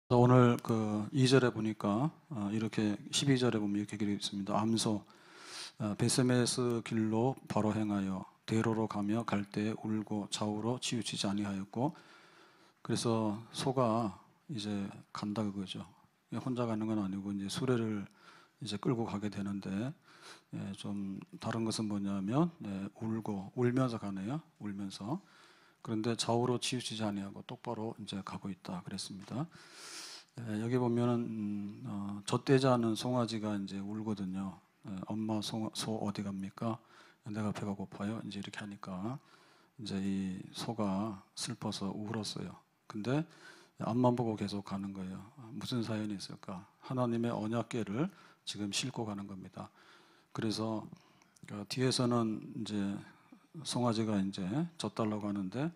오늘 그 2절에 보니까 이렇게 12절에 보면 이렇게 기록이 있습니다. 암소 베세메스 길로 바로 행하여 대로로 가며 갈 때에 울고 좌우로 치우치지 아니하였고, 그래서 소가 이제 간다 그거죠. 혼자 가는 건 아니고 이제 수레를 이제 끌고 가게 되는데, 좀 다른 것은 뭐냐면 울고 울면서 가네요. 울면서. 그런데 좌우로 치우치지 아니하고 똑바로 이제 가고 있다 그랬습니다. 여기 보면은 젖되지 않은 송아지가 이제 울거든요. 엄마 소 어디 갑니까? 내가 배가 고파요. 이제 이렇게 하니까 이제 이 소가 슬퍼서 울었어요. 근데 앞만 보고 계속 가는 거예요. 무슨 사연이 있을까? 하나님의 언약궤를 지금 싣고 가는 겁니다. 그래서 뒤에서는 이제 송아지가 이제 젖달라고 하는데,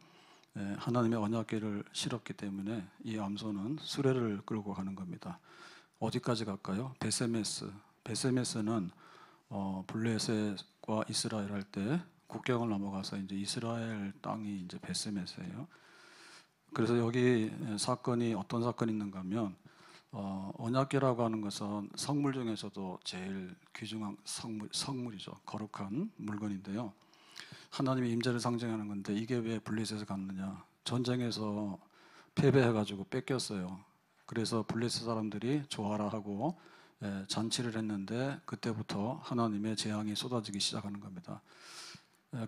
하나님의 언약궤를 실었기 때문에 이 암소는 수레를 끌고 가는 겁니다. 어디까지 갈까요? 베세메스. 베세메스는 블레셋과 이스라엘 할 때 국경을 넘어가서 이제 이스라엘 땅이 이제 베세메스예요. 그래서 여기 사건이 어떤 사건이 있는가 하면, 언약궤라고 하는 것은 성물 중에서도 제일 귀중한 성물이죠. 거룩한 물건인데요. 하나님의 임재를 상징하는 건데, 이게 왜 블레셋에 갔느냐? 전쟁에서 패배해가지고 뺏겼어요. 그래서 블레셋 사람들이 좋아라 하고 잔치를 했는데, 그때부터 하나님의 재앙이 쏟아지기 시작하는 겁니다.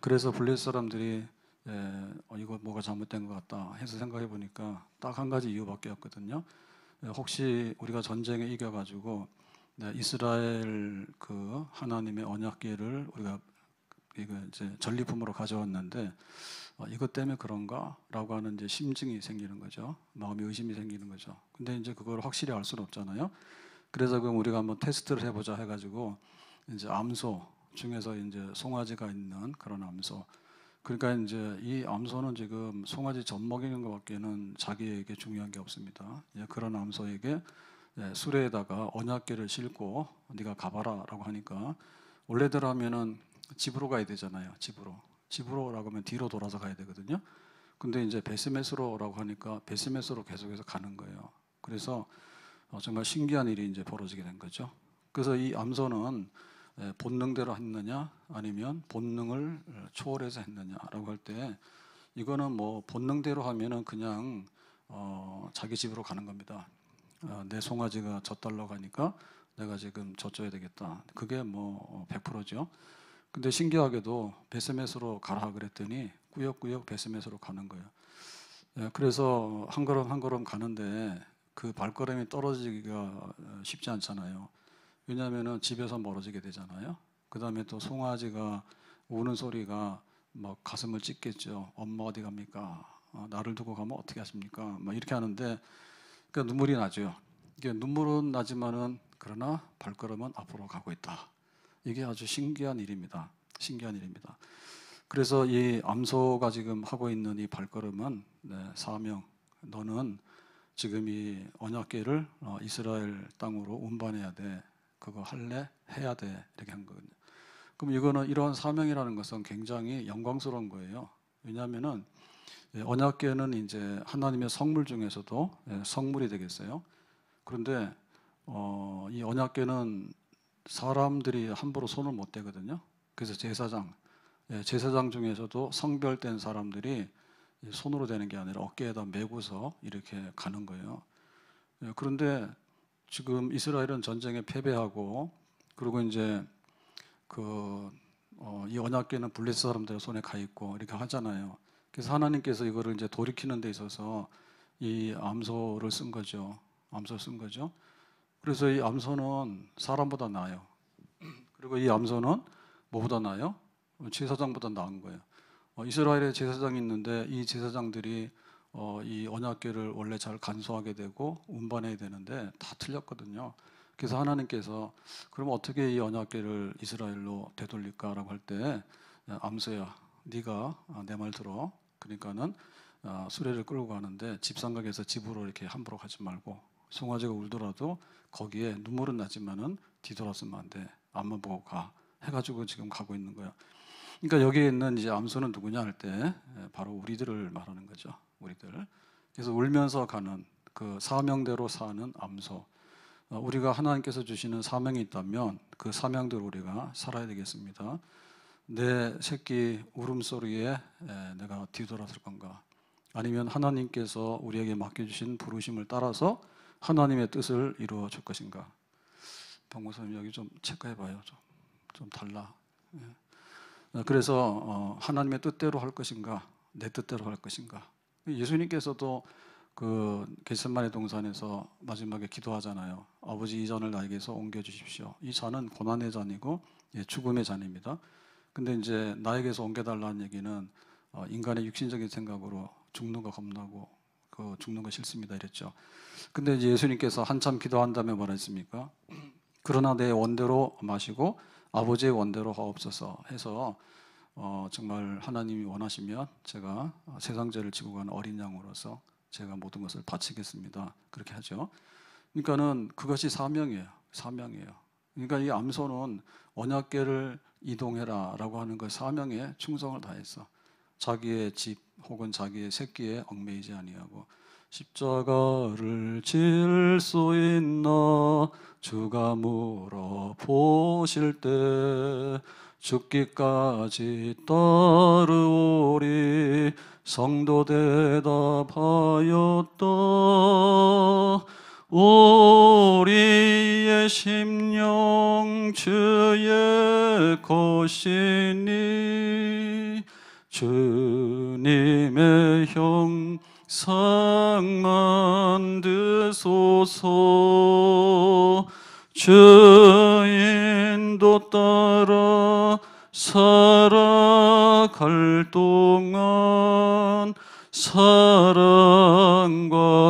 그래서 블레셋 사람들이 이거 뭐가 잘못된 것 같다 해서 생각해 보니까 딱 한 가지 이유밖에 없거든요. 혹시 우리가 전쟁에 이겨가지고 이스라엘 그 하나님의 언약궤를 우리가 이거 이제 전리품으로 가져왔는데, 이것 때문에 그런가라고 하는 이제 심증이 생기는 거죠. 마음의 의심이 생기는 거죠. 근데 이제 그걸 확실히 알 수는 없잖아요. 그래서 그럼 우리가 한번 테스트를 해보자 해가지고 이제 암소 중에서 이제 송아지가 있는 그런 암소. 그러니까 이제 이 암소는 지금 송아지 젖 먹이는 것밖에는 자기에게 중요한 게 없습니다. 그런 암소에게 수레에다가 언약궤를 싣고 네가 가봐라라고 하니까, 원래대로 하면은 집으로 가야 되잖아요. 집으로라고 하면 뒤로 돌아서 가야 되거든요. 근데 이제 베스메스로라고 하니까 베스메스로 계속해서 가는 거예요. 그래서 정말 신기한 일이 이제 벌어지게 된 거죠. 그래서 이 암소는 본능대로 했느냐 아니면 본능을 초월해서 했느냐라고 할 때, 이거는 뭐 본능대로 하면은 그냥 자기 집으로 가는 겁니다. 내 송아지가 젖달라고 하니까 내가 지금 젖줘야 되겠다. 그게 뭐 100%죠. 근데 신기하게도 베스메스로 가라 그랬더니 꾸역꾸역 베스메스로 가는 거예요. 그래서 한 걸음 한 걸음 가는데 그 발걸음이 떨어지기가 쉽지 않잖아요. 왜냐하면은 집에서 멀어지게 되잖아요. 그 다음에 또 송아지가 우는 소리가 막 가슴을 찢겠죠. 엄마 어디 갑니까? 나를 두고 가면 어떻게 하십니까? 막 이렇게 하는데, 그러니까 눈물이 나죠. 이게 눈물은 나지만은 그러나 발걸음은 앞으로 가고 있다. 이게 아주 신기한 일입니다. 신기한 일입니다. 그래서 이 암소가 지금 하고 있는 이 발걸음은 사명. 너는 지금 이 언약궤를 이스라엘 땅으로 운반해야 돼. 그거 할래? 해야 돼. 이렇게 한 거거든요. 그럼 이거는 이러한 사명이라는 것은 굉장히 영광스러운 거예요. 왜냐하면은 언약궤는 이제 하나님의 성물 중에서도 성물이 되겠어요. 그런데 이 언약궤는 사람들이 함부로 손을 못 대거든요. 그래서 제사장 중에서도 성별된 사람들이 손으로 대는 게 아니라 어깨에다 메고서 이렇게 가는 거예요. 그런데 지금 이스라엘은 전쟁에 패배하고, 그리고 이제 이 언약궤는 블레셋 사람들 손에 가 있고 이렇게 하잖아요. 그래서 하나님께서 이거를 이제 돌이키는 데 있어서 이 암소를 쓴 거죠. 암소를 쓴 거죠. 그래서 이 암소는 사람보다 나아요. 그리고 이 암소는 뭐보다 나아요? 제사장보다 나은 거예요. 이스라엘에 제사장이 있는데 이 제사장들이 이 언약궤를 원래 잘 간수하게 되고 운반해야 되는데 다 틀렸거든요. 그래서 하나님께서 그럼 어떻게 이 언약궤를 이스라엘로 되돌릴까라고 할 때, 암소야, 네가 내 말 들어. 그러니까는 수레를 끌고 가는데 집상각에서 집으로 이렇게 함부로 가지 말고, 송아지가 울더라도 거기에 눈물은 나지만은 뒤돌아서면 안 돼. 앞만 보고 가. 해가지고 지금 가고 있는 거야. 그러니까 여기에 있는 이제 암소는 누구냐 할 때 바로 우리들을 말하는 거죠. 우리들. 그래서 울면서 가는. 그 사명대로 사는 암소. 우리가 하나님께서 주시는 사명이 있다면 그 사명대로 우리가 살아야 되겠습니다. 내 새끼 울음소리에 내가 뒤돌아설 건가? 아니면 하나님께서 우리에게 맡겨주신 부르심을 따라서 하나님의 뜻을 이루어 줄 것인가? 병고사님 여기 좀 체크해봐요. 좀 달라. 그래서 하나님의 뜻대로 할 것인가? 내 뜻대로 할 것인가? 예수님께서도 그 겟세마네 동산에서 마지막에 기도하잖아요. 아버지 이 잔을 나에게서 옮겨주십시오. 이 잔은 고난의 잔이고 죽음의 잔입니다. 근데 이제 나에게서 옮겨달라는 얘기는 인간의 육신적인 생각으로 죽는 거 겁나고 그 죽는 거 싫습니다 이랬죠. 근데 이제 예수님께서 한참 기도한 다음에 뭐라 했습니까? 그러나 내 원대로 마시고 아버지의 원대로 하옵소서 해서 정말 하나님이 원하시면 제가 세상 죄를 지고 가는 어린 양으로서 제가 모든 것을 바치겠습니다. 그렇게 하죠. 그러니까는 그것이 사명이에요. 사명이에요. 그러니까 이 암소는 언약궤를 이동해라라고 하는 그 사명에 충성을 다했어. 자기의 집 혹은 자기의 새끼에 얽매이지 아니하고 십자가를 질 수 있나 주가 물어보실 때 죽기까지 따르오리 성도 대답하였다. 우리의 심령 주의 것이니 주님의 형상 만드소서. 주인도 따라 살아갈 동안 사랑과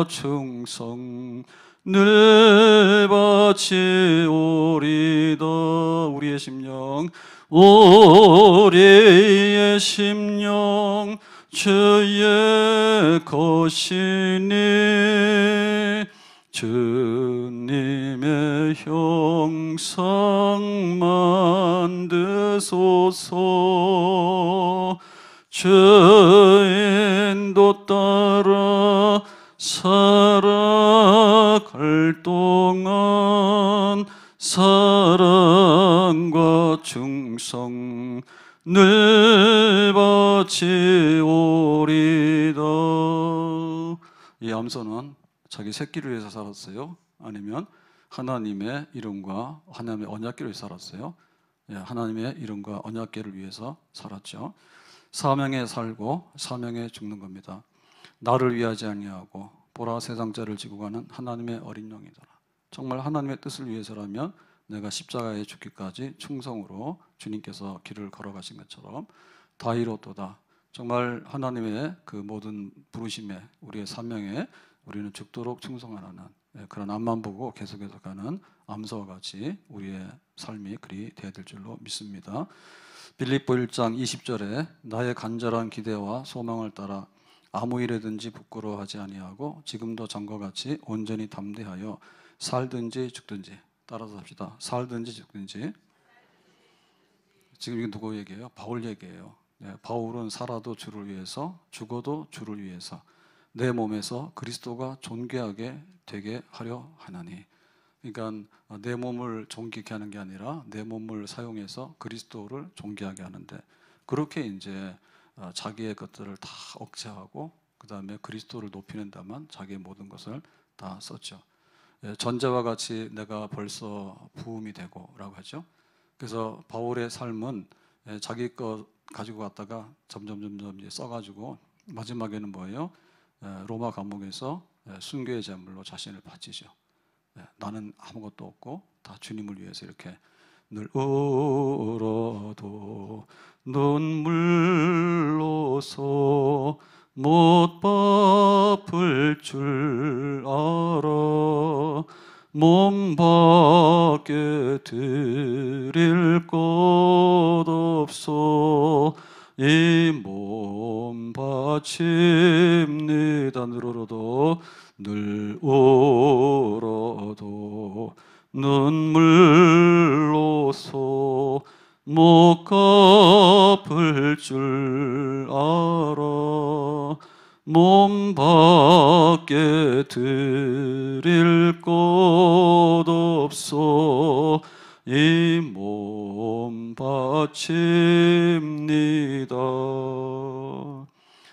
충성 늘 바치오리다. 우리의 심령 우리의 심령 주의 것이니 주님의 형상 만드소서. 주인도 따라 살아갈 동안 사랑과 충성 늘 바치오리다. 이 암소는 자기 새끼를 위해서 살았어요? 아니면 하나님의 이름과 하나님의 언약궤를 위해서 살았어요? 하나님의 이름과 언약궤를 위해서 살았죠. 사명에 살고 사명에 죽는 겁니다. 나를 위하지 아니하고 보라 세상 죄를 지고 가는 하나님의 어린 양이더라. 정말 하나님의 뜻을 위해서라면 내가 십자가에 죽기까지 충성으로 주님께서 길을 걸어가신 것처럼 다 이뤘도다. 정말 하나님의 그 모든 부르심에 우리의 사명에 우리는 죽도록 충성하라는 그런 앞만 보고 계속해서 가는 암소와 같이 우리의 삶이 그리 되어야 될 줄로 믿습니다. 빌립보 1장 20절에 나의 간절한 기대와 소망을 따라 아무 일에든지 부끄러워하지 아니하고 지금도 전과 같이 온전히 담대하여 살든지 죽든지. 따라서 합시다. 살든지 죽든지. 지금 이게 누구 얘기예요? 바울 얘기예요. 바울은 살아도 주를 위해서 죽어도 주를 위해서 내 몸에서 그리스도가 존귀하게 되게 하려 하나니. 그러니까 내 몸을 존귀케 하는 게 아니라 내 몸을 사용해서 그리스도를 존귀하게 하는데, 그렇게 이제 자기의 것들을 다 억제하고 그 다음에 그리스도를 높이는 데만 자기의 모든 것을 다 썼죠. 전제와 같이 내가 벌써 부음이 되고 라고 하죠. 그래서 바울의 삶은 자기 것 가지고 갔다가 점점 이제 써가지고 마지막에는 뭐예요? 로마 감옥에서 순교의 제물로 자신을 바치죠. 나는 아무것도 없고 다 주님을 위해서 이렇게 늘 울어도 눈물로서 못 갚을 줄 알아. 몸 밖에 드릴 것 없어 이 몸 바칩니다. 늘 울어도 눈물로서 못 갚을 줄 알아. 몸 밖에 드릴 것 없어 이 몸 바칩니다.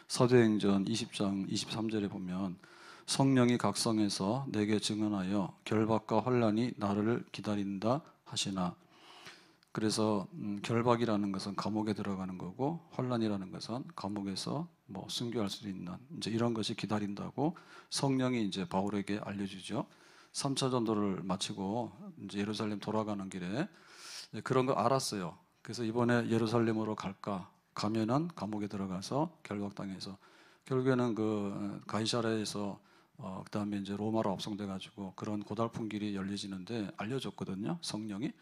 사도행전 20장 23절에 보면 성령이 각성해서 내게 증언하여 결박과 환난이 나를 기다린다 하시나. 그래서 결박이라는 것은 감옥에 들어가는 거고 환난이라는 것은 감옥에서 뭐 순교할 수도 있는 이제 이런 것이 기다린다고 성령이 이제 바울에게 알려주죠. 3차 전도를 마치고 이제 예루살렘 돌아가는 길에 그런 거 알았어요. 그래서 이번에 예루살렘으로 갈까? 가면은 감옥에 들어가서 결박당해서 결국에는 그 가이사랴에서 그다음에 이제 로마로 압송돼 가지고 그런 고달픈 길이 열려지는데 알려줬거든요. 성령이.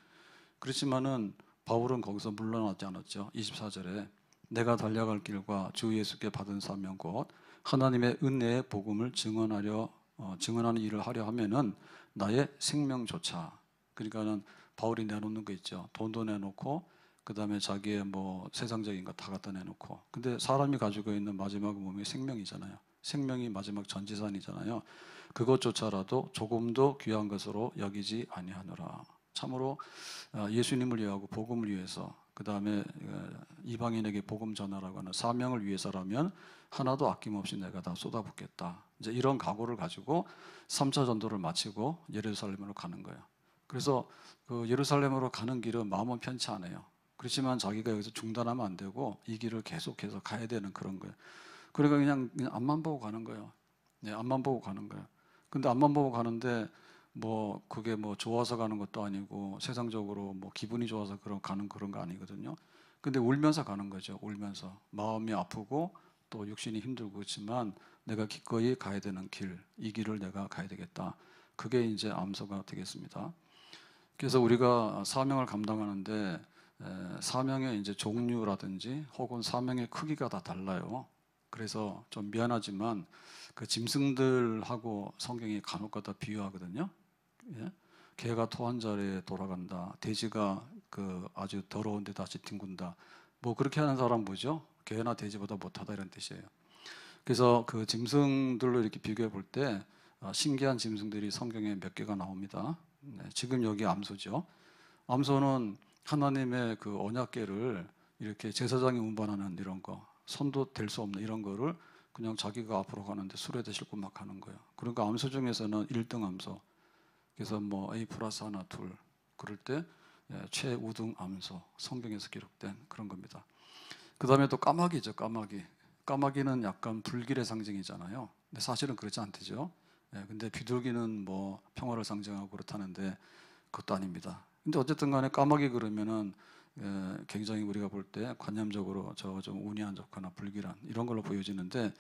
그렇지만은 바울은 거기서 물러나지 않았죠. 24절에 내가 달려갈 길과 주 예수께 받은 사명 곧 하나님의 은혜의 복음을 증언하는 일을 하려 하면은 나의 생명조차. 그러니까는 바울이 내놓는 거 있죠. 돈도 내놓고 그다음에 자기의 뭐 세상적인 거 다 갖다 내놓고. 근데 사람이 가지고 있는 마지막 몸이 생명이잖아요. 생명이 마지막 전지산이잖아요. 그것조차라도 조금도 귀한 것으로 여기지 아니하노라. 참으로 예수님을 위하고 복음을 위해서 그 다음에 이방인에게 복음 전하라고 하는 사명을 위해서라면 하나도 아낌없이 내가 다 쏟아붓겠다. 이제 이런 각오를 가지고 3차 전도를 마치고 예루살렘으로 가는 거예요. 그래서 그 예루살렘으로 가는 길은 마음은 편치 않아요. 그렇지만 자기가 여기서 중단하면 안 되고 이 길을 계속해서 가야 되는 그런 거예요. 그러니까 그냥 앞만 보고 가는 거예요. 네, 앞만 보고 가는 거예요. 근데 앞만 보고 가는데 뭐 그게 뭐 좋아서 가는 것도 아니고 세상적으로 뭐 기분이 좋아서 가는 그런 거 아니거든요. 근데 울면서 가는 거죠. 울면서 마음이 아프고 또 육신이 힘들고 그렇지만 내가 기꺼이 가야 되는 길, 이 길을 내가 가야 되겠다. 그게 이제 암소가 되겠습니다. 그래서 우리가 사명을 감당하는데 사명의 이제 종류라든지 혹은 사명의 크기가 다 달라요. 그래서 좀 미안하지만 그 짐승들하고 성경이 간혹가다 비유하거든요. 예? 개가 토한 자리에 돌아간다. 돼지가 그 아주 더러운데 다시 뒹군다. 뭐 그렇게 하는 사람 뭐죠? 개나 돼지보다 못하다 이런 뜻이에요. 그래서 그 짐승들로 이렇게 비교해 볼 때 신기한 짐승들이 성경에 몇 개가 나옵니다. 네, 지금 여기 암소죠. 암소는 하나님의 그 언약궤를 이렇게 제사장이 운반하는 이런 거, 손도 댈 수 없는 이런 거를 그냥 자기가 앞으로 가는데 수레대 싣고 막 하는 거예요. 그러니까 암소 중에서는 1등 암소. 그래서 뭐 A 플러스 하나 둘 그럴 때 최우등 암소 성경에서 기록된 그런 겁니다. 그 다음에 또 까마귀죠. 까마귀. 까마귀는 약간 불길의 상징이잖아요. 근데 사실은 그렇지 않대죠. 근데 비둘기는 뭐 평화를 상징하고 그렇다는데 그것도 아닙니다. 근데 어쨌든 간에 까마귀 그러면은 굉장히 우리가 볼 때 관념적으로 저 좀 운이 안 좋거나 불길한 이런 걸로 보여지는데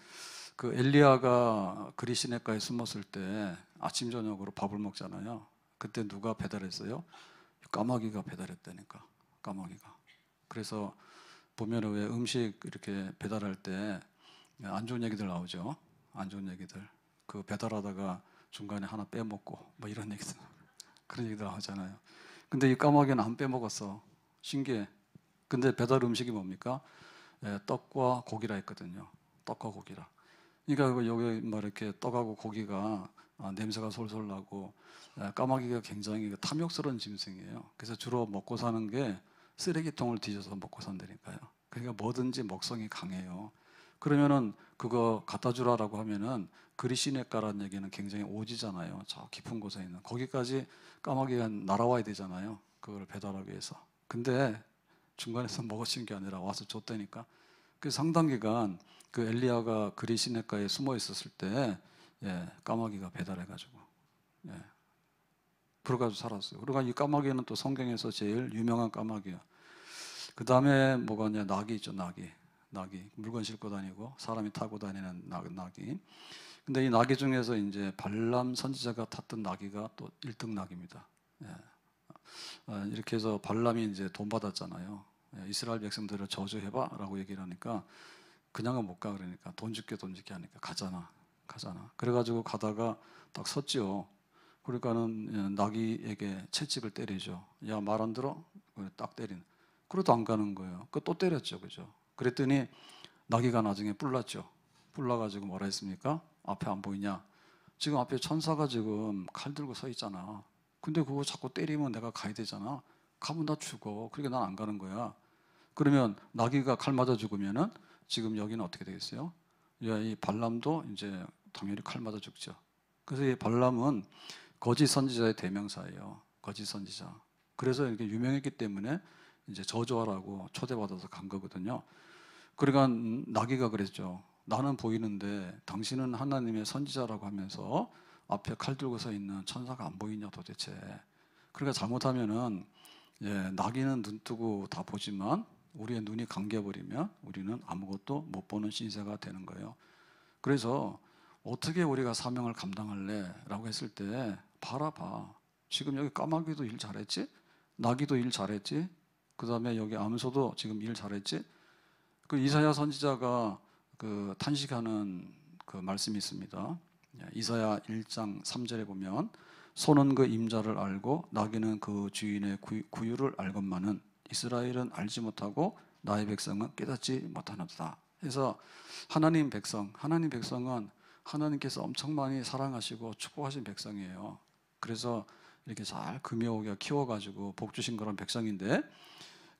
그 엘리야가 그리시네가에 숨었을 때 아침 저녁으로 밥을 먹잖아요. 그때 누가 배달했어요? 까마귀가 배달했다니까. 까마귀가. 그래서 보면은 왜 음식 이렇게 배달할 때 안 좋은 얘기들 나오죠. 안 좋은 얘기들. 그 배달하다가 중간에 하나 빼먹고 뭐 이런 얘기들 그런 얘기들 나오잖아요. 근데 이 까마귀는 안 빼먹었어. 신기해. 근데 배달 음식이 뭡니까? 떡과 고기라 했거든요. 떡과 고기라. 그러니까 여기 뭐 이렇게 떡하고 고기가 냄새가 솔솔 나고 까마귀가 굉장히 탐욕스러운 짐승이에요. 그래서 주로 먹고 사는 게 쓰레기통을 뒤져서 먹고 산다니까요. 그러니까 뭐든지 먹성이 강해요. 그러면은 그거 갖다 주라라고 하면은 그리시네가라는 얘기는 굉장히 오지잖아요. 저 깊은 곳에 있는 거기까지 까마귀가 날아와야 되잖아요. 그걸 배달하기 위해서. 근데 중간에서 먹으신 게 아니라 와서 줬다니까. 그 상당 기간 그 엘리야가 그리시네가에 숨어 있었을 때 까마귀가 배달해가지고 들어가서 살았어요. 그러니까 이 까마귀는 또 성경에서 제일 유명한 까마귀야. 그 다음에 뭐가 있냐? 낙이 있죠. 낙이 물건 싣고 다니고 사람이 타고 다니는 낙이. 근데 이 나귀 중에서 이제 발람 선지자가 탔던 나귀가 또 1등 나귀입니다. 이렇게 해서 발람이 이제 돈 받았잖아요. 이스라엘 백성들을 저주해봐라고 얘기를 하니까 그냥은 못 가. 그러니까 돈 줄게 하니까 가잖아. 그래가지고 가다가 딱 섰죠. 그러니까는 나귀에게 채찍을 때리죠. 야, 말 안 들어? 딱 때린. 그래도 안 가는 거예요. 또 때렸죠, 그죠? 그랬더니 나귀가 나중에 뿔났죠. 불러가지고 뭐라 했습니까? 앞에 안 보이냐? 지금 앞에 천사가 지금 칼 들고 서 있잖아. 근데 그거 자꾸 때리면 내가 가야 되잖아. 가면 나 죽어. 그러니까 난 안 가는 거야. 그러면 나귀가 칼 맞아 죽으면은 지금 여기는 어떻게 되겠어요? 이 발람도 이제 당연히 칼 맞아 죽죠. 그래서 이 발람은 거짓 선지자의 대명사예요. 거짓 선지자. 그래서 이렇게 유명했기 때문에 이제 저주하라고 초대받아서 간 거거든요. 그러니까 나귀가 그랬죠. 나는 보이는데 당신은 하나님의 선지자라고 하면서 앞에 칼 들고 서 있는 천사가 안 보이냐 도대체. 그러니까 잘못하면은 나귀는 눈 뜨고 다 보지만 우리의 눈이 감겨버리면 우리는 아무것도 못 보는 신세가 되는 거예요. 그래서 어떻게 우리가 사명을 감당할래? 라고 했을 때 바라봐. 지금 여기 까마귀도 일 잘했지? 나귀도 일 잘했지? 그 다음에 여기 암소도 지금 일 잘했지? 그 이사야 선지자가 그 탄식하는 그 말씀이 있습니다. 이사야 1장 3절에 보면 소는 그 임자를 알고 나귀는 그 주인의 구유를 알건만은 이스라엘은 알지 못하고 나의 백성은 깨닫지 못하노다. 그래서 하나님 백성은 하나님께서 엄청 많이 사랑하시고 축복하신 백성이에요. 그래서 이렇게 잘 금여오게 키워가지고 복 주신 그런 백성인데,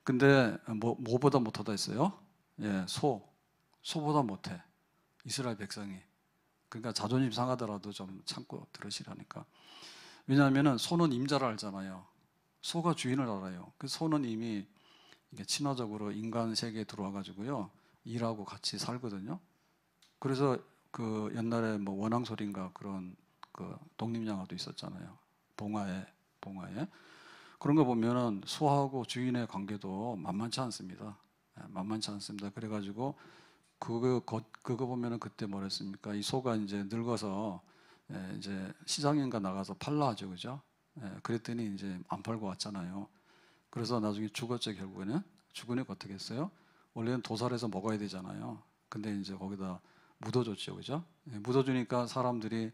근데 뭐보다 못하다 했어요? 소보다 못해. 이스라엘 백성이. 그러니까 자존심 상하더라도 좀 참고 들으시라니까. 왜냐하면은 소는 임자를 알잖아요. 소가 주인을 알아요. 그 소는 이미 이게 친화적으로 인간 세계에 들어와 가지고요 일하고 같이 살거든요. 그래서 그 옛날에 뭐 원앙소리인가 그런 그 독립영화도 있었잖아요. 봉화에 그런 거 보면은 소하고 주인의 관계도 만만치 않습니다. 만만치 않습니다. 그래가지고 그거 보면은 그때 뭐랬습니까? 이 소가 이제 늙어서 이제 시장인가 나가서 팔라 하죠, 그죠? 그랬더니 이제 안 팔고 왔잖아요. 그래서 나중에 죽었죠, 결국에는. 죽으니까 어떻게 했어요? 원래는 도살해서 먹어야 되잖아요. 근데 이제 거기다 묻어줬죠, 그죠? 묻어주니까 사람들이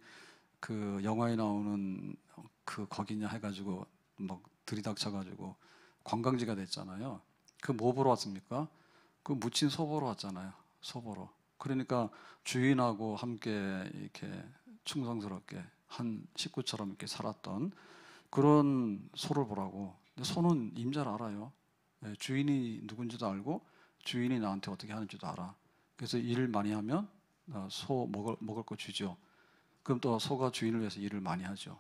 그 영화에 나오는 그 거기냐 해가지고 막 들이닥쳐가지고 관광지가 됐잖아요. 그 뭐 보러 왔습니까? 그 묻힌 소 보러 왔잖아요. 소 보러. 그러니까 주인하고 함께 이렇게 충성스럽게 한 식구처럼 이렇게 살았던 그런 소를 보라고. 근데 소는 임자를 알아요. 주인이 누군지도 알고 주인이 나한테 어떻게 하는지도 알아. 그래서 일을 많이 하면 소 먹을 거 주죠. 그럼 또 소가 주인을 위해서 일을 많이 하죠.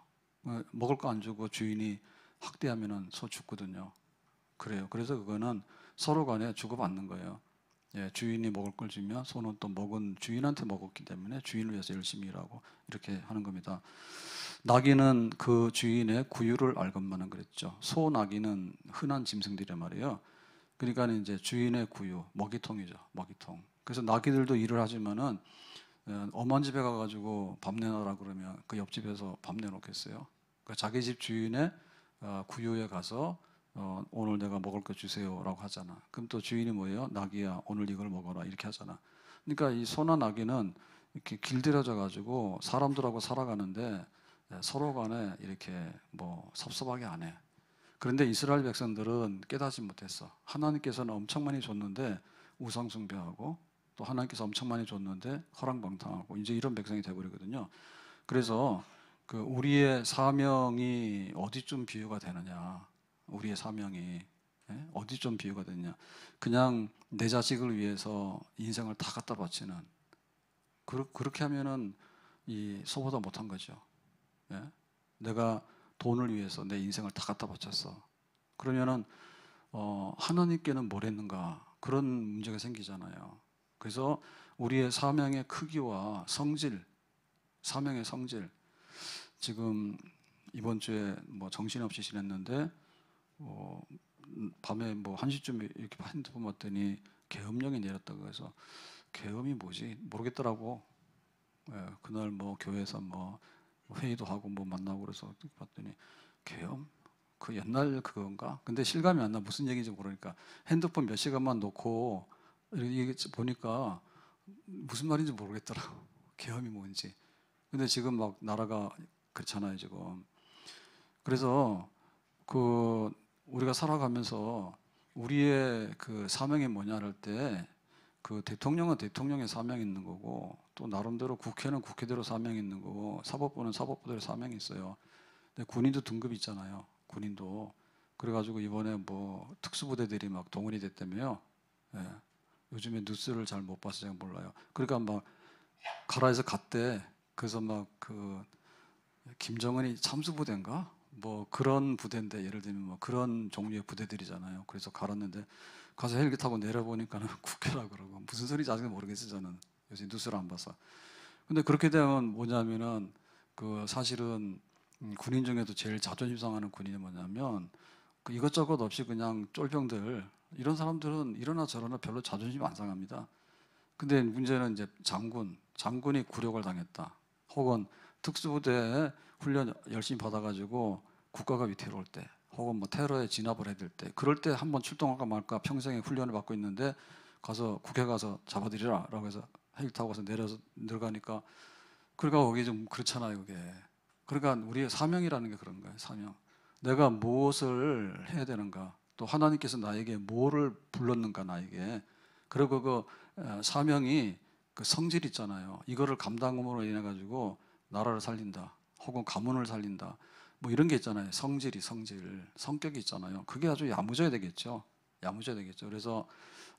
먹을 거 안 주고 주인이 학대하면은 소 죽거든요. 그래요. 그래서 그거는 서로 간에 주고받는 거예요. 주인이 먹을 걸 주면 소는 또 먹은 주인한테 먹었기 때문에 주인을 위해서 열심히 일하고 이렇게 하는 겁니다. 나귀는 그 주인의 구유를 알건만은 그랬죠. 소, 나귀는 흔한 짐승들이란 말이에요. 그러니까 이제 주인의 구유, 먹이통이죠. 먹이통. 그래서 나귀들도 일을 하지만은 엄한 집에 가가지고 밥 내놔라 그러면 그 옆집에서 밥 내놓겠어요? 그러니까 자기 집 주인의 구유에 가서 오늘 내가 먹을 거 주세요라고 하잖아. 그럼 또 주인이 뭐예요? 나귀야, 오늘 이걸 먹어라 이렇게 하잖아. 그러니까 이 소나 나귀는 이렇게 길들여져 가지고 사람들하고 살아가는데 서로 간에 이렇게 뭐 섭섭하게 안 해. 그런데 이스라엘 백성들은 깨닫지 못했어. 하나님께서는 엄청 많이 줬는데 우상 숭배하고 또 하나님께서 엄청 많이 줬는데 허랑방탕하고 이제 이런 백성이 돼버리거든요. 그래서 그 우리의 사명이 어디쯤 비유가 되느냐? 우리의 사명이 어디쯤 비유가 되느냐? 그냥 내 자식을 위해서 인생을 다 갖다 바치는 그렇게 하면은 이 소보다 못한 거죠. 내가 돈을 위해서 내 인생을 다 갖다 바쳤어. 그러면은 하나님께는 뭘 했는가? 그런 문제가 생기잖아요. 그래서 우리의 사명의 크기와 성질, 사명의 성질. 지금 이번 주에 뭐 정신없이 지냈는데 밤에 뭐 1시쯤에 이렇게 핸드폰 봤더니 계엄령이 내렸다고 해서 계엄이 뭐지 모르겠더라고. 그날 뭐 교회에서 뭐 회의도 하고 뭐 만나고 그래서 봤더니 계엄? 그 옛날 그건가? 근데 실감이 안 나. 무슨 얘기인지 모르니까 핸드폰 몇 시간만 놓고 이게 보니까 무슨 말인지 모르겠더라고. 계엄이 뭔지. 근데 지금 막 나라가 그렇잖아요, 지금. 그래서 우리가 살아가면서 우리의 그 사명이 뭐냐 할 때 그 대통령은 대통령의 사명이 있는 거고, 또 나름대로 국회는 국회대로 사명이 있는 거고, 사법부는 사법부대로 사명이 있어요. 근데 군인도 등급이 있잖아요. 군인도. 그래가지고 이번에 뭐 특수부대들이 막 동원이 됐다며요. 예. 요즘에 뉴스를 잘 못 봐서 제가 몰라요. 그러니까 막 가라에서 갔대. 그래서 막 그 김정은이 참수부대인가? 뭐 그런 부대인데, 예를 들면 뭐 그런 종류의 부대들이잖아요. 그래서 갈았는데 가서 헬기 타고 내려보니까는 국회라 그러고, 무슨 소리인지 아직 모르겠어요. 저는 요새 뉴스를 안 봐서. 근데 그렇게 되면 뭐냐면은 그 사실은 군인 중에도 제일 자존심 상하는 군인이 뭐냐면 그 이것저것 없이 그냥 쫄병들, 이런 사람들은 이러나 저러나 별로 자존심 안 상합니다. 근데 문제는 이제 장군이 굴욕을 당했다. 혹은 특수부대 훈련 열심히 받아가지고 국가가 위태로울 때, 혹은 뭐 테러에 진압을 해야 될 때, 그럴 때 한번 출동할까 말까 평생에 훈련을 받고 있는데 가서 국회 가서 잡아들이라라고 해서 헬기 타고 가서 내려가니까, 그러니까 거기 좀 그렇잖아요, 그게. 그러니까 우리의 사명이라는 게 그런 거예요, 사명. 내가 무엇을 해야 되는가, 또 하나님께서 나에게 뭐를 불렀는가, 나에게. 그리고 그 사명이 그 성질 있잖아요. 이거를 감당함으로 인해 가지고 나라를 살린다, 혹은 가문을 살린다, 뭐 이런 게 있잖아요. 성질이, 성격이 있잖아요. 그게 아주 야무져야 되겠죠. 야무져야 되겠죠. 그래서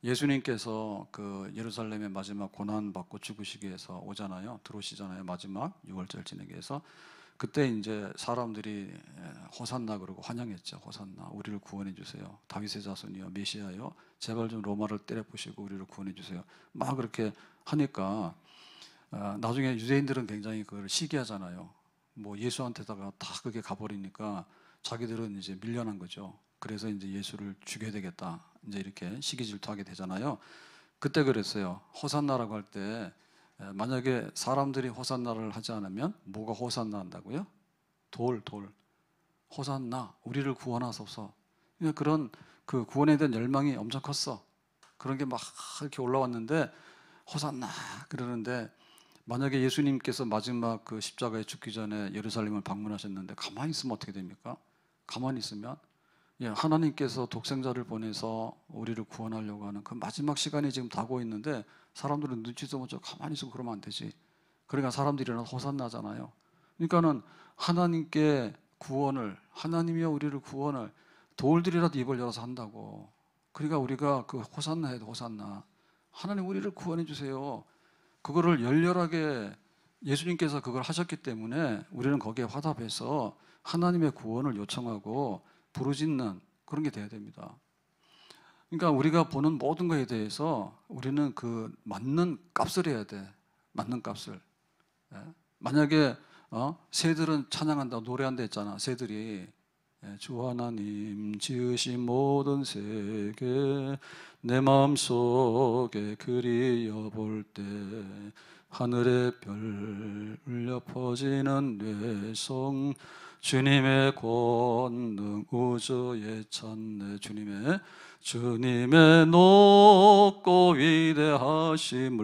예수님께서 그 예루살렘의 마지막 고난 받고 죽으시기 위해서 오잖아요. 들어오시잖아요. 마지막 6월절 지내기 위해서. 그때 이제 사람들이 호산나 그러고 환영했죠. 호산나, 우리를 구원해 주세요. 다윗의 자손이여, 메시아여, 제발 좀 로마를 때려부시고 우리를 구원해 주세요. 막 그렇게 하니까 나중에 유대인들은 굉장히 그걸 시기하잖아요. 뭐 예수한테다가 다 그게 가버리니까 자기들은 이제 밀려난 거죠. 그래서 이제 예수를 죽여야 되겠다, 이제 이렇게 시기 질투하게 되잖아요. 그때 그랬어요. 호산나라고 할 때 만약에 사람들이 호산나를 하지 않으면 뭐가 호산나 한다고요? 돌. 호산나, 우리를 구원하소서. 그런 그 구원에 대한 열망이 엄청 컸어. 그런 게 막 이렇게 올라왔는데 호산나 그러는데, 만약에 예수님께서 마지막 그 십자가에 죽기 전에 예루살렘을 방문하셨는데 가만히 있으면 어떻게 됩니까? 가만히 있으면 하나님께서 독생자를 보내서 우리를 구원하려고 하는 그 마지막 시간이 지금 다가오고 있는데 사람들은 눈치도 못 채고 가만히 있으고 그러면 안 되지. 그러니까 사람들이 일어나서 호산나잖아요. 그러니까는 하나님께 구원을, 하나님이여 우리를 구원을, 돌들이라도 입을 열어서 한다고. 그러니까 우리가 그 호산나 해도 호산나, 하나님 우리를 구원해 주세요. 그거를 열렬하게 예수님께서 그걸 하셨기 때문에 우리는 거기에 화답해서 하나님의 구원을 요청하고 부르짖는 그런 게 돼야 됩니다. 그러니까 우리가 보는 모든 것에 대해서 우리는 그 맞는 값을 해야 돼. 맞는 값을. 만약에 새들은 찬양한다, 노래한다 했잖아. 새들이 주 하나님 지으신 모든 세계 내 마음속에 그리워 볼 때 하늘의 별 울려 퍼지는 뇌성 주님의 권능 우주에 찬네. 주님의 높고 위대하심을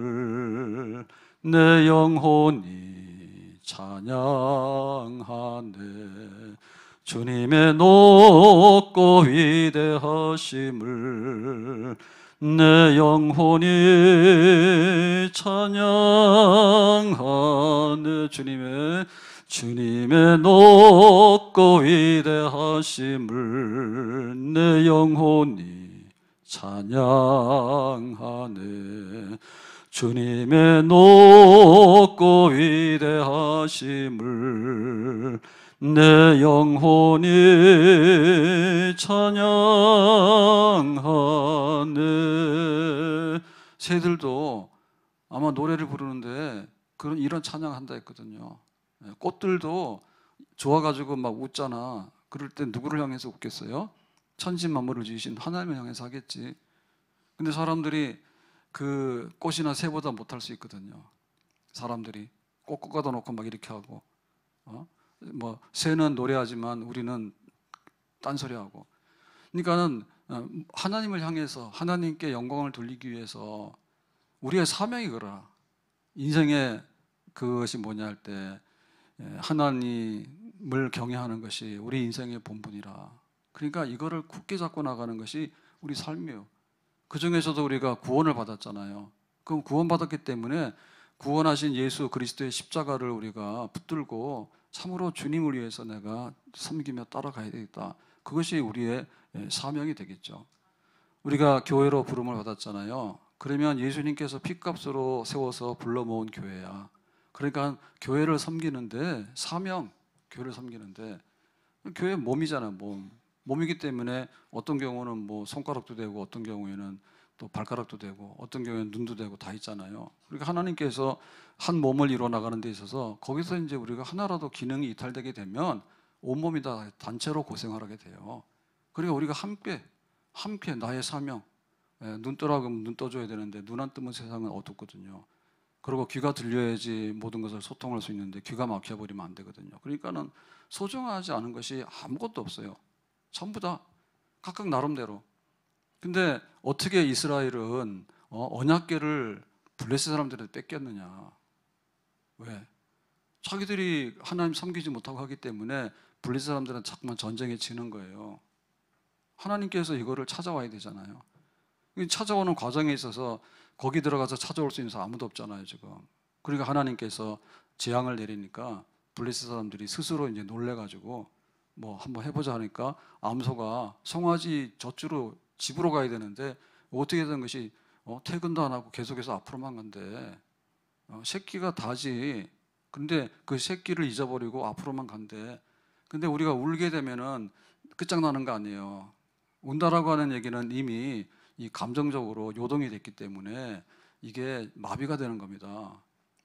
내 영혼이 찬양하네. 주님의 높고 위대하심을 내 영혼이 찬양하네. 주님의 높고 위대하심을 내 영혼이 찬양하네. 주님의 높고 위대하심을 내 영혼이 찬양하네. 새들도 아마 노래를 부르는데 이런 찬양한다 했거든요. 꽃들도 좋아가지고 막 웃잖아. 그럴 때 누구를 향해서 웃겠어요? 천지만물을 지으신 하나님을 향해서 하겠지. 근데 사람들이 그 꽃이나 새보다 못할 수 있거든요. 사람들이 꽃 꽂아다 놓고 막 이렇게 하고, 뭐 새는 노래하지만 우리는 딴소리하고. 그러니까는 하나님을 향해서 하나님께 영광을 돌리기 위해서 우리의 사명이 그러나 인생의 그것이 뭐냐 할 때 하나님을 경외하는 것이 우리 인생의 본분이라. 그러니까 이거를 굳게 잡고 나가는 것이 우리 삶이에요. 그 중에서도 우리가 구원을 받았잖아요. 그럼 구원받았기 때문에 구원하신 예수 그리스도의 십자가를 우리가 붙들고 참으로 주님을 위해서 내가 섬기며 따라가야 되겠다. 그것이 우리의 사명이 되겠죠. 우리가 교회로 부름을 받았잖아요. 그러면 예수님께서 핏값으로 세워서 불러 모은 교회야. 그러니까 교회를 섬기는데 사명, 교회를 섬기는데 교회 몸이잖아요. 몸이기 때문에 어떤 경우는 뭐 손가락도 되고 어떤 경우에는 또 발가락도 되고 어떤 경우에는 눈도 되고 다 있잖아요. 그러니까 하나님께서 한 몸을 이루어 나가는 데 있어서 거기서 이제 우리가 하나라도 기능이 이탈되게 되면 온몸이 다 단체로 고생하게 돼요. 그러니까 우리가 함께 나의 사명, 눈 뜨라고 하면 눈 떠줘야 되는데 눈 안 뜨면 세상은 어둡거든요. 그리고 귀가 들려야지 모든 것을 소통할 수 있는데 귀가 막혀버리면 안 되거든요. 그러니까는 소중하지 않은 것이 아무것도 없어요. 전부 다 각각 나름대로. 근데 어떻게 이스라엘은 언약궤를 블레셋 사람들한테 뺏겼느냐? 왜? 자기들이 하나님 섬기지 못하고 하기 때문에 블레셋 사람들은 자꾸만 전쟁에 지는 거예요. 하나님께서 이거를 찾아와야 되잖아요. 찾아오는 과정에 있어서 거기 들어가서 찾아올 수 있는 사람 아무도 없잖아요, 지금. 그러니까 하나님께서 재앙을 내리니까 블레셋 사람들이 스스로 이제 놀래가지고 뭐 한번 해보자 하니까 암소가 송아지 젖주로 집으로 가야 되는데 어떻게 된 것이 퇴근도 안 하고 계속해서 앞으로만 간대. 새끼가 다지. 근데 그 새끼를 잊어버리고 앞으로만 간대. 근데 우리가 울게 되면은 끝장나는 거 아니에요. 운다라고 하는 얘기는 이미 이 감정적으로 요동이 됐기 때문에 이게 마비가 되는 겁니다.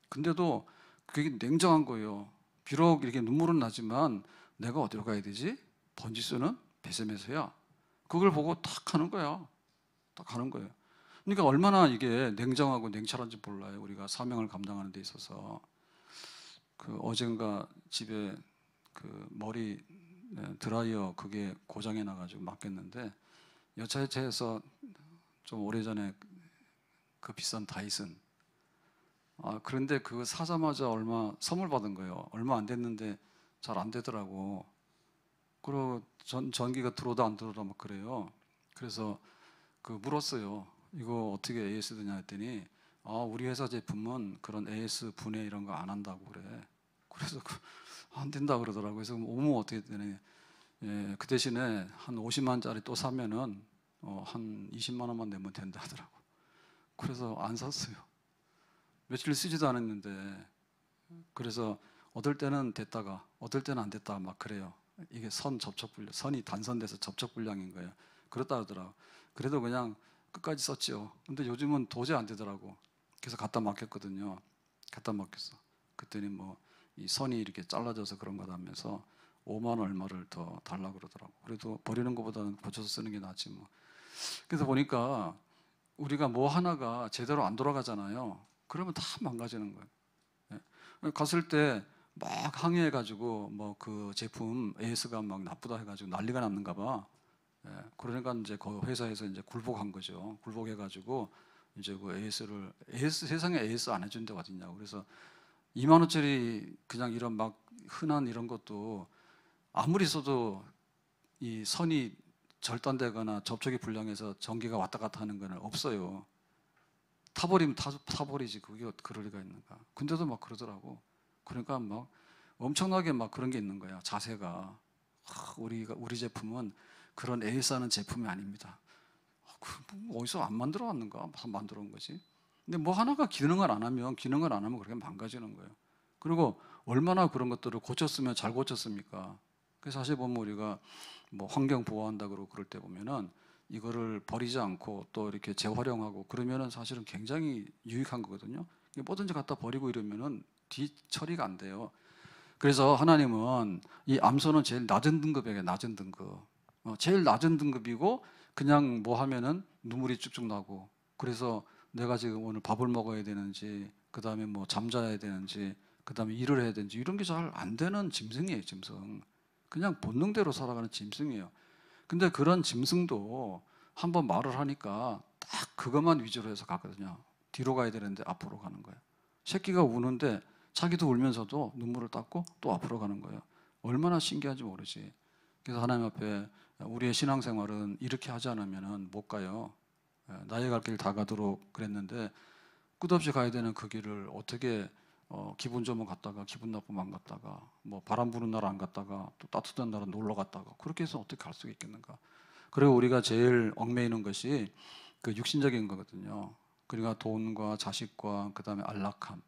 근데도 그게 냉정한 거예요. 비록 이렇게 눈물은 나지만 내가 어디로 가야 되지? 번지수는 베세메서야. 그걸 보고 딱 하는 거야. 딱 하는 거예요. 그러니까 얼마나 이게 냉정하고 냉철한지 몰라요. 우리가 사명을 감당하는 데 있어서. 그 어젠가 집에 그 머리 드라이어 그게 고장이 나가지고 맡겼는데 여차여차해서 좀 오래전에 그 비싼 다이슨 그런데 그거 사자마자 얼마 선물 받은 거예요. 얼마 안 됐는데 잘 안 되더라고. 그리고 전기가 들어오다 안 들어오다 막 그래요. 그래서 그 물었어요. 이거 어떻게 AS 드냐 했더니 우리 회사 제품은 그런 AS 분해 이런 거 안 한다고 그래. 그래서 안 된다 그러더라고요. 그래서 어머 어떻게 되니? 예, 그 대신에 한 50만짜리 또 사면은 한 20만 원만 내면 된다 하더라고. 그래서 안 샀어요. 며칠 쓰지도 않았는데. 그래서 어떨 때는 됐다가 어떨 때는 안 됐다가 막 그래요. 이게 선이 단선돼서 접촉불량인 거예요. 그렇다 하더라고. 그래도 그냥 끝까지 썼죠. 근데 요즘은 도저히 안 되더라고. 그래서 갖다 맡겼거든요. 갖다 맡겼어. 그랬더니 뭐 이 선이 이렇게 잘라져서 그런 거다면서 5만 원 얼마를 더 달라고 그러더라고. 그래도 버리는 것보다는 고쳐서 쓰는 게 낫지 뭐. 그래서 보니까 우리가 뭐 하나가 제대로 안 돌아가잖아요. 그러면 다 망가지는 거예요. 예. 갔을 때 막 항의해가지고 뭐 그 제품 AS가 막 나쁘다 해가지고 난리가 났는가 봐. 예. 그러니까 이제 그 회사에서 이제 굴복한 거죠. 굴복해가지고 이제 그 AS 세상에 AS 안 해준 데가 어딨냐고. 그래서 2만 원짜리 그냥 이런 막 흔한 이런 것도 아무리 써도 이 선이 절단되거나 접촉이 불량해서 전기가 왔다 갔다 하는 거는 없어요. 타버리면 타버리지. 그게 그럴 리가 있는가. 근데도 막 그러더라고. 그러니까 막 엄청나게 막 그런 게 있는 거야. 자세가. 우리 제품은 그런 AS하는 제품이 아닙니다. 뭐 어디서 안 만들어 왔는가? 만들어 온 거지. 근데 뭐 하나가 기능을 안 하면 그렇게 망가지는 거예요. 그리고 얼마나 그런 것들을 고쳤으면 잘 고쳤습니까? 그래서 사실 보면 우리가 뭐 환경 보호한다 그러고 그럴 때 보면은 이거를 버리지 않고 또 이렇게 재활용하고 그러면은 사실은 굉장히 유익한 거거든요. 뭐든지 갖다 버리고 이러면은 뒤처리가 안 돼요. 그래서 하나님은 이 암소는 제일 낮은 등급이에요. 낮은 등급. 제일 낮은 등급이고 그냥 뭐 하면은 눈물이 쭉쭉 나고 그래서 내가 지금 오늘 밥을 먹어야 되는지 그 다음에 뭐 잠자야 되는지 그 다음에 일을 해야 되는지 이런 게 잘 안 되는 짐승이에요. 짐승. 그냥 본능대로 살아가는 짐승이에요. 근데 그런 짐승도 한번 말을 하니까 딱 그것만 위주로 해서 가거든요. 뒤로 가야 되는데 앞으로 가는 거예요. 새끼가 우는데 자기도 울면서도 눈물을 닦고 또 앞으로 가는 거예요. 얼마나 신기한지 모르지. 그래서 하나님 앞에 우리의 신앙생활은 이렇게 하지 않으면 못 가요. 나의 갈 길 다 가도록 그랬는데 끝없이 가야 되는 그 길을 어떻게 기분 좋으면 갔다가 기분 나쁘면 안 갔다가 뭐 바람 부는 날 안 갔다가 또 따뜻한 날은 놀러 갔다가 그렇게 해서 어떻게 갈 수가 있겠는가. 그리고 우리가 제일 얽매이는 것이 그 육신적인 거거든요. 그러니까 돈과 자식과 그 다음에 안락함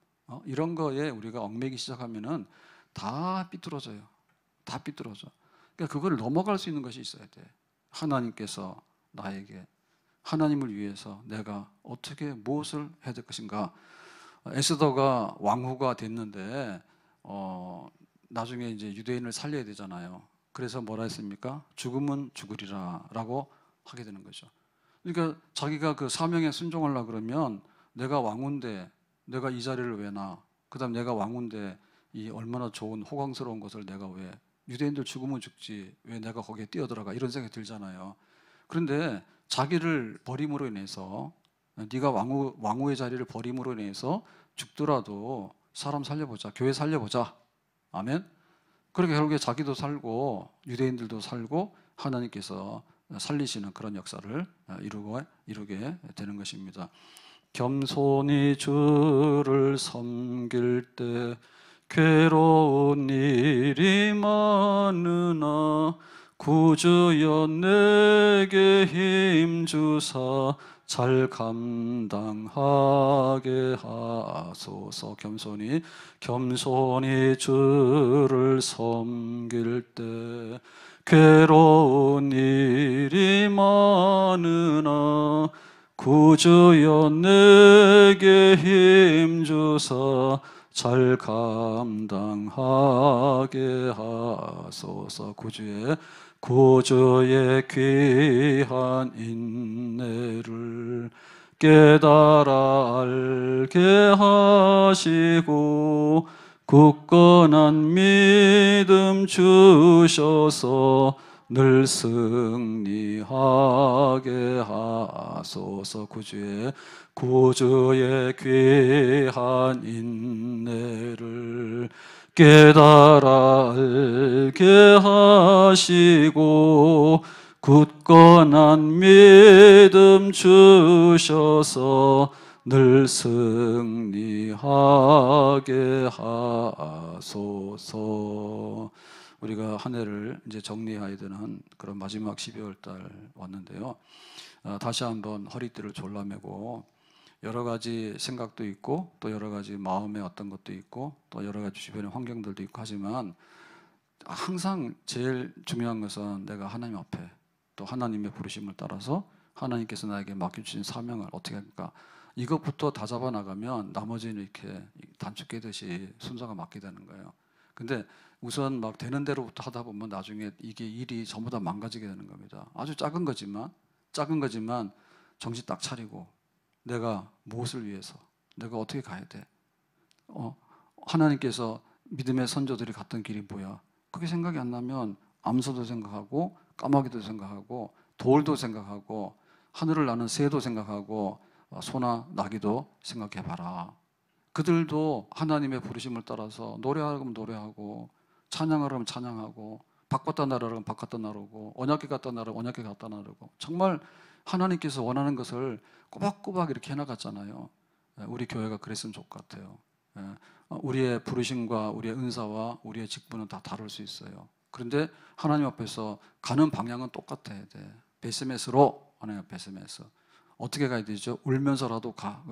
이런 거에 우리가 얽매이기 시작하면은 다 삐뚤어져요. 다 삐뚤어져. 그러니까 그걸 넘어갈 수 있는 것이 있어야 돼. 하나님께서 나에게 하나님을 위해서 내가 어떻게 무엇을 해야 될 것인가. 에스더가 왕후가 됐는데 나중에 이제 유대인을 살려야 되잖아요. 그래서 뭐라 했습니까? 죽으면 죽으리라라고 하게 되는 거죠. 그러니까 자기가 그 사명에 순종하려 그러면 내가 왕후인데 내가 이 자리를 왜 놔? 그다음 내가 왕후인데 이 얼마나 좋은 호광스러운 것을 내가 왜 유대인들 죽으면 죽지 왜 내가 거기에 뛰어들어가 이런 생각이 들잖아요. 그런데 자기를 버림으로 인해서 네가 왕후의 자리를 버림으로 인해서 죽더라도 사람 살려보자, 교회 살려보자. 아멘. 그렇게 결국에 자기도 살고 유대인들도 살고 하나님께서 살리시는 그런 역사를 이루게 되는 것입니다. 겸손히 주를 섬길 때 괴로운 일이 많으나 구주여 내게 힘주사 잘 감당하게 하소서. 겸손히 주를 섬길 때 괴로운 일이 많으나 구주여 내게 힘주사 잘 감당하게 하소서. 구주의 귀한 인내를 깨달아 알게 하시고 굳건한 믿음 주셔서 늘 승리하게 하소서. 구주의 귀한 인내를 깨달아 알게 하시고 굳건한 믿음 주셔서 늘 승리하게 하소서. 우리가 한 해를 이제 정리해야 되는 그런 마지막 12월 달 왔는데요. 다시 한번 허리띠를 졸라매고 여러 가지 생각도 있고 또 여러 가지 마음의 어떤 것도 있고 또 여러 가지 주변의 환경들도 있고 하지만 항상 제일 중요한 것은 내가 하나님 앞에 또 하나님의 부르심을 따라서 하나님께서 나에게 맡겨주신 사명을 어떻게 할까 이것부터 다 잡아 나가면 나머지는 이렇게 단축 깨듯이 순서가 맞게 되는 거예요. 근데 우선 막 되는 대로부터 하다 보면 나중에 이게 일이 전부 다 망가지게 되는 겁니다. 아주 작은 거지만 정신 딱 차리고 내가 무엇을 위해서 내가 어떻게 가야 돼? 하나님께서 믿음의 선조들이 갔던 길이 뭐야? 그게 생각이 안 나면 암소도 생각하고 까마귀도 생각하고 돌도 생각하고 하늘을 나는 새도 생각하고 소나 나귀도 생각해봐라. 그들도 하나님의 부르심을 따라서 노래하려면 노래하고 찬양하려면 찬양하고 바꿨다 나라면 바꿨다 나르고 언약궤 갔다 나라면 언약궤 갔다 나르고 정말 하나님께서 원하는 것을 꼬박꼬박 이렇게 해나갔잖아요. 우리 교회가 그랬으면 좋을 것 같아요. 우리의 부르심과 우리의 은사와 우리의 직분은 다 다를 수 있어요. 그런데 하나님 앞에서 가는 방향은 똑같아야 돼. 베스메스로 하나님 베스메스. 어떻게 가야 되죠? 울면서라도 가.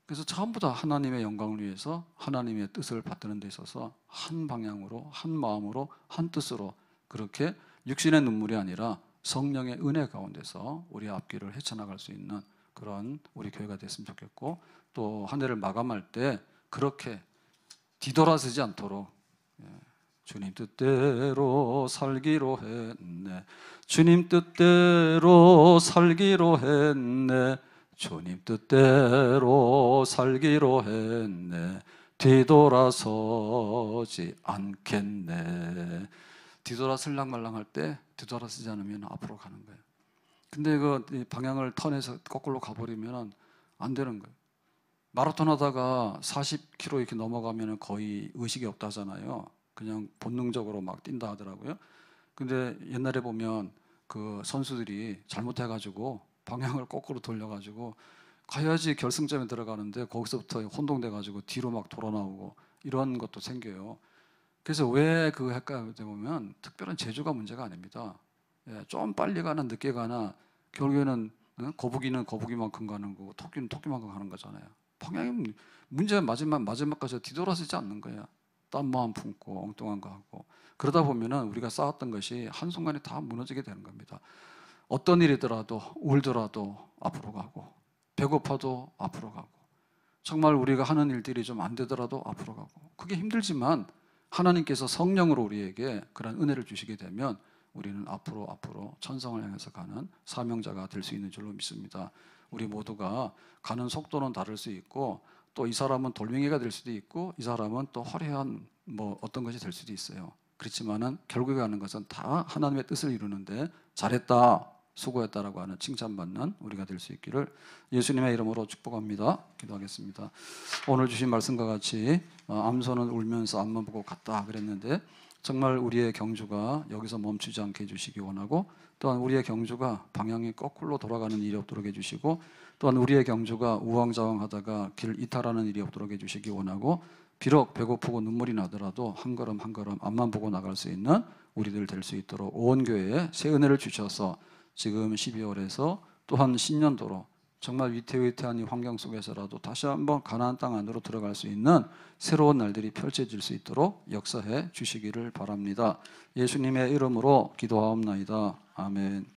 그래서 전부 다 하나님의 영광을 위해서 하나님의 뜻을 받드는 데 있어서 한 방향으로 한 마음으로 한 뜻으로 그렇게 육신의 눈물이 아니라 성령의 은혜 가운데서 우리 앞길을 헤쳐나갈 수 있는 그런 우리 교회가 됐으면 좋겠고 또 한 해를 마감할 때 그렇게 뒤돌아서지 않도록 주님 뜻대로 살기로 했네. 주님 뜻대로 살기로 했네. 주님 뜻대로 살기로 했네. 뒤돌아서지 않겠네. 뒤돌아설랑말랑할 때 뒤돌아서지 않으면 앞으로 가는 거예요. 근데 그 방향을 턴해서 거꾸로 가버리면 안 되는 거예요. 마라톤 하다가 40km 이렇게 넘어가면 거의 의식이 없다 하잖아요. 그냥 본능적으로 막 뛴다 하더라고요. 근데 옛날에 보면 그 선수들이 잘못해가지고 방향을 거꾸로 돌려가지고 가야지 결승점에 들어가는데 거기서부터 혼동돼가지고 뒤로 막 돌아 나오고 이런 것도 생겨요. 그래서 왜 그거 할까 보면 특별한 재주가 문제가 아닙니다. 예, 좀 빨리 가나 늦게 가나 결국에는 거북이는 거북이만큼 가는 거고 토끼는 토끼만큼 가는 거잖아요. 방향이 문제는 마지막까지 뒤돌아서지 않는 거야. 땀만 품고 엉뚱한 거 하고 그러다 보면은 우리가 쌓았던 것이 한순간에 다 무너지게 되는 겁니다. 어떤 일이더라도 울더라도 앞으로 가고 배고파도 앞으로 가고 정말 우리가 하는 일들이 좀 안 되더라도 앞으로 가고 그게 힘들지만 하나님께서 성령으로 우리에게 그런 은혜를 주시게 되면 우리는 앞으로 천성을 향해서 가는 사명자가 될 수 있는 줄로 믿습니다. 우리 모두가 가는 속도는 다를 수 있고 또 이 사람은 돌멩이가 될 수도 있고 이 사람은 또 화려한 어떤 것이 될 수도 있어요. 그렇지만은 결국에 가는 것은 다 하나님의 뜻을 이루는데 잘했다, 수고했다라고 하는 칭찬받는 우리가 될 수 있기를 예수님의 이름으로 축복합니다. 기도하겠습니다. 오늘 주신 말씀과 같이 암소는 울면서 앞만 보고 갔다 그랬는데 정말 우리의 경주가 여기서 멈추지 않게 해주시기 원하고 또한 우리의 경주가 방향이 거꾸로 돌아가는 일이 없도록 해주시고 또한 우리의 경주가 우왕좌왕하다가 길 이탈하는 일이 없도록 해주시기 원하고 비록 배고프고 눈물이 나더라도 한 걸음 한 걸음 앞만 보고 나갈 수 있는 우리들 될 수 있도록 온 교회에 새 은혜를 주셔서 지금 12월에서 또한 신년도로 정말 위태위태한 이 환경 속에서라도 다시 한번 가나안 땅 안으로 들어갈 수 있는 새로운 날들이 펼쳐질 수 있도록 역사해 주시기를 바랍니다. 예수님의 이름으로 기도하옵나이다. 아멘.